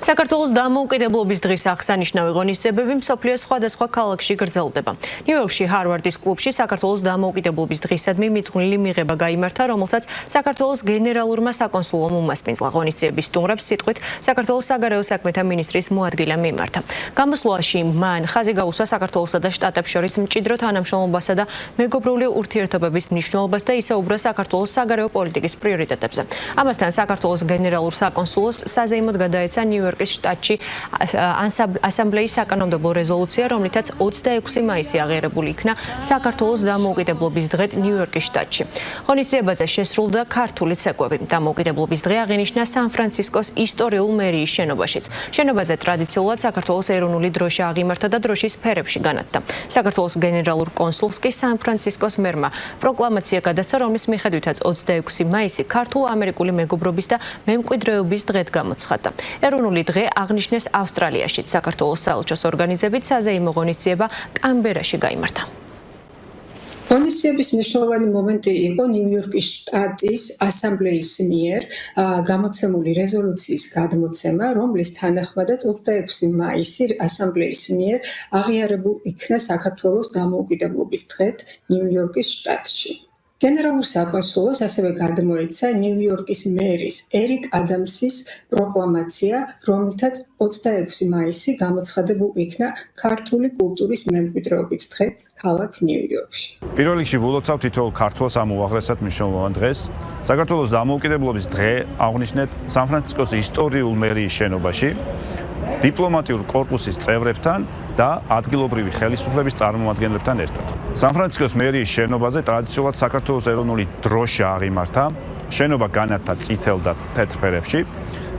საქართველოს დამოუკიდებლობის დღის აღსანიშნავი ღონისძიებები მსოფლიოს სხვადასხვა ქალაქში გრძელდება. ნიუ-იორკში ჰარვარდის კლუბში საქართველოს დამოუკიდებლობის დღისადმი მიძღვნილი მიღება გაიმართა, რომელსაც საქართველოს გენერალურმა საკონსულომ უმასპინძლა. ღონისძიების სტუმრებს სიტყვით საქართველოს საგარეო საქმეთა მინისტრის მოადგილე მიმართა. გამოსვლაში მან ხაზი გაუსვა საქართველოსა და შტატებს შორის მჭიდრო თანამშრომლობასა და მეგობრული ურთიერთობების მნიშვნელობას და ისაუბრა საქართველოს საგარეო პოლიტიკის პრიორიტეტებზე. ამასთან საქართველოს გენერალურ საკონსულოს საზეიმოდ გადაეცა ნიუ-იორკის შტატში ასამბლეის საკანონმდებლო რეზოლუცია, რომლითაც 26 მაისი აღიარებული იქნა საქართველოს დამოუკიდებლობის დღედ ნიუ-იორკის შტატში. ღონისძიებაზე შესრულდა ქართული ცეკვები. დამოუკიდებლობის დღე აღინიშნა სან-ფრანცისკოს ისტორიულ მერიის შენობაშიც. შენობაზე ტრადიციულად საქართველოს ეროვნული დროშა აღიმართა და დროშის ფერებში განათდა. საქართველოს გენერალურ კონსულს კი სან-ფრანცისკოს მერმა პროკლამაცია გადასცა, რომლის მიხედვითაც 26 მაისი ქართულ-ამერიკული მეგობრობის და მემკვიდრეობის დღედ გამოცხადდა. ეროვნული დღე აღნიშნეს ავსტრალიაში. საქართველოს საელჩოს ორგანიზებით საზეიმო ღონისძიება კანბერაში გაიმართა. ღონისძიების მნიშვნელოვანი მომენტი იყო ნიუ-იორკის შტატის ასამბლეის მიერ გამოცემული რეზოლუციის გადმოცემა, რომლის თანახმადაც 26 მაისი ასამბლეის მიერ აღიარებულ იქნა საქართველოს დამოუკიდებლობის დღედ ნიუ-იორკის შტატში. გენერალურ საკონსულოს ასევე გადმოეცა ნიუ-იორკის მერის ერიკ ადამსის პროკლამაცია, რომლითაც 26 მაისი გამოცხადებულ იქნა ქართული კულტურის მემკვიდრეობის დღედ ქალაქ ნიუ-იორკში. პირველ რიგში ვილოცავ თითოეულ ქართველს ამ უაღრესად მნიშვნელოვან დღეს. საქართველოს დამოუკიდებლობის დღე აღნიშნეთ სან-ფრანცისკოს ისტორიულ მერიის შენობაში დიპლომატიურ კორპუსის წევრებთან და ადგილობრივი ხელისუფლების წარმომადგენლებთან ერთად. სან-ფრანცისკოს მერიის შენობაზე ტრადიციულად საქართველოს ეროვნული დროშა აღიმართა, შენობა განათდა წითელ და თეთრ ფერებში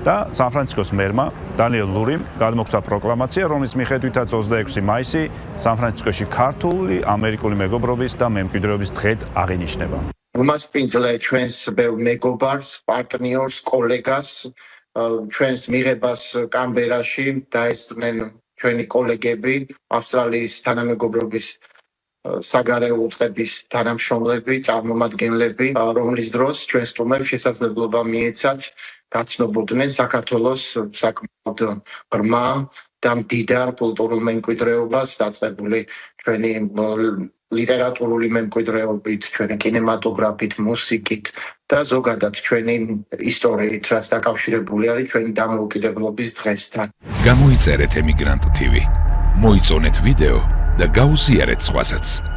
და სან-ფრანცისკოს მერმა დანიელ ლურიმ გადმოგვცა პროკლამაცია, რომლის მიხედვითაც 26 მაისი სან-ფრანცისკოში ქართული ამერიკული მეგობრობის და მემკვიდრეობის დღედ აღინიშნება. უმასპინძლა ჩვენს ბევრ მეგობარს, პარტნიორს, კოლეგას ჩვენს მიღებას კანბერაში დაესწრნენ ჩვენი კოლეგები, ავსტრალიის თანამეგობრობის საგარეო უწყების თანამშრომლები, წარმომადგენლები, რომლის დროს ჩვენ სტუმრებს შესაძლებლობა მიეცათ გაცნობოდნენ საქართველოს საკმაოდ ღრმა და მდიდარ კულტურულ მემკვიდრეობას, დაწყებული ჩვენი ლიტერატურული მემკვიდრეობით, ჩვენი კინემატოგრაფით, მუსიკით და ზოგადად ჩვენი ისტორიით, რაც დაკავშირებული არის ჩვენი დამოუკიდებლობის დღესთან. გამოიწერეთ ემიგრანტ TV, მოიწონეთ ვიდეო და გაუზიარეთ სხვასაც.